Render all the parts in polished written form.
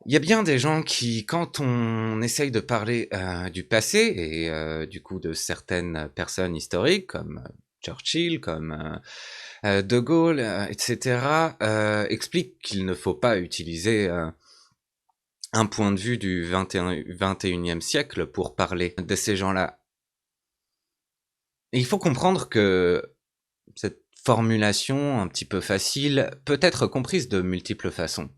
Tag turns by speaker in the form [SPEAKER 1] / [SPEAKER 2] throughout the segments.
[SPEAKER 1] Il y a bien des gens qui, quand on essaye de parler du passé et du coup de certaines personnes historiques comme Churchill, comme De Gaulle, etc., expliquent qu'il ne faut pas utiliser un point de vue du 21e siècle pour parler de ces gens-là. Et il faut comprendre que cette formulation un petit peu facile peut être comprise de multiples façons.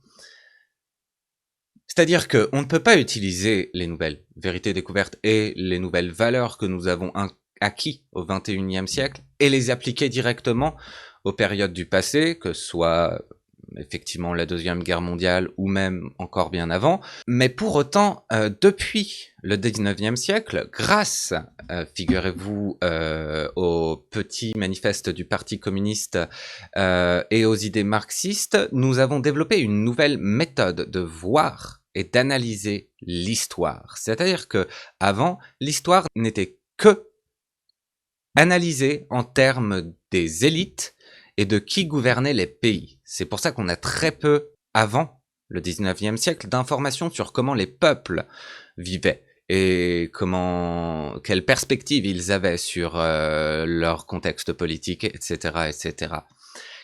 [SPEAKER 1] C'est-à-dire qu'on ne peut pas utiliser les nouvelles vérités découvertes et les nouvelles valeurs que nous avons acquis au XXIe siècle et les appliquer directement aux périodes du passé, que ce soit effectivement la Deuxième Guerre mondiale ou même encore bien avant. Mais pour autant, depuis le XIXe siècle, grâce, figurez-vous, au petit manifeste du Parti communiste et aux idées marxistes, nous avons développé une nouvelle méthode de voir et d'analyser l'histoire. C'est-à-dire que avant, l'histoire n'était que analysée en termes des élites et de qui gouvernait les pays. C'est pour ça qu'on a très peu, avant le 19e siècle, d'informations sur comment les peuples vivaient et quelle perspective ils avaient sur leur contexte politique, etc., etc.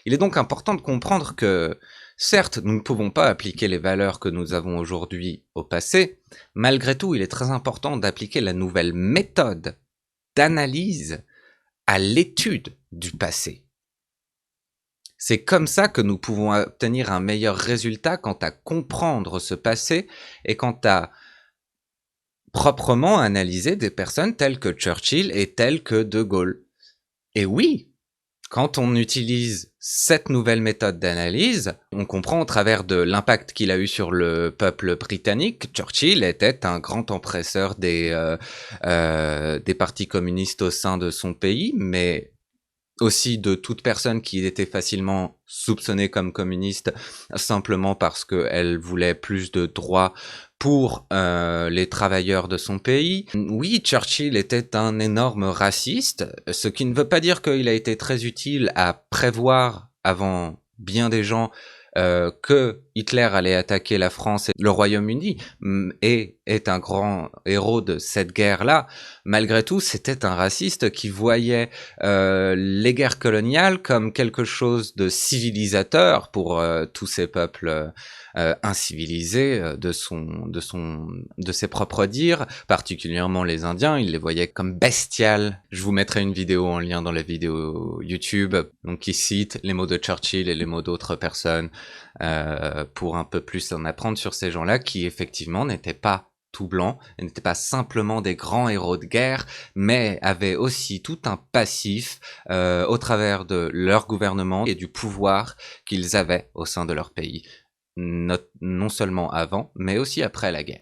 [SPEAKER 1] Il est donc important de comprendre que, certes, nous ne pouvons pas appliquer les valeurs que nous avons aujourd'hui au passé, malgré tout, il est très important d'appliquer la nouvelle méthode d'analyse à l'étude du passé. C'est comme ça que nous pouvons obtenir un meilleur résultat quant à comprendre ce passé et quant à proprement analyser des personnes telles que Churchill et telles que De Gaulle. Et oui, quand on utilise cette nouvelle méthode d'analyse, on comprend au travers de l'impact qu'il a eu sur le peuple britannique. Churchill était un grand empresseur des partis communistes au sein de son pays, mais aussi de toute personne qui était facilement soupçonnée comme communiste simplement parce qu'elle voulait plus de droits pour les travailleurs de son pays. Oui, Churchill était un énorme raciste, ce qui ne veut pas dire qu'il a été très utile à prévoir avant bien des gens que Hitler allait attaquer la France et le Royaume-Uni et est un grand héros de cette guerre-là. Malgré tout, c'était un raciste qui voyait les guerres coloniales comme quelque chose de civilisateur pour tous ces peuples incivilisés de ses propres dires, particulièrement les Indiens. Il les voyait comme bestiales. Je vous mettrai une vidéo en lien dans la vidéo YouTube, donc qui cite les mots de Churchill et les mots d'autres personnes pour un peu plus en apprendre sur ces gens-là qui effectivement n'étaient pas tout blancs, n'étaient pas simplement des grands héros de guerre, mais avaient aussi tout un passif au travers de leur gouvernement et du pouvoir qu'ils avaient au sein de leur pays, non seulement avant, mais aussi après la guerre.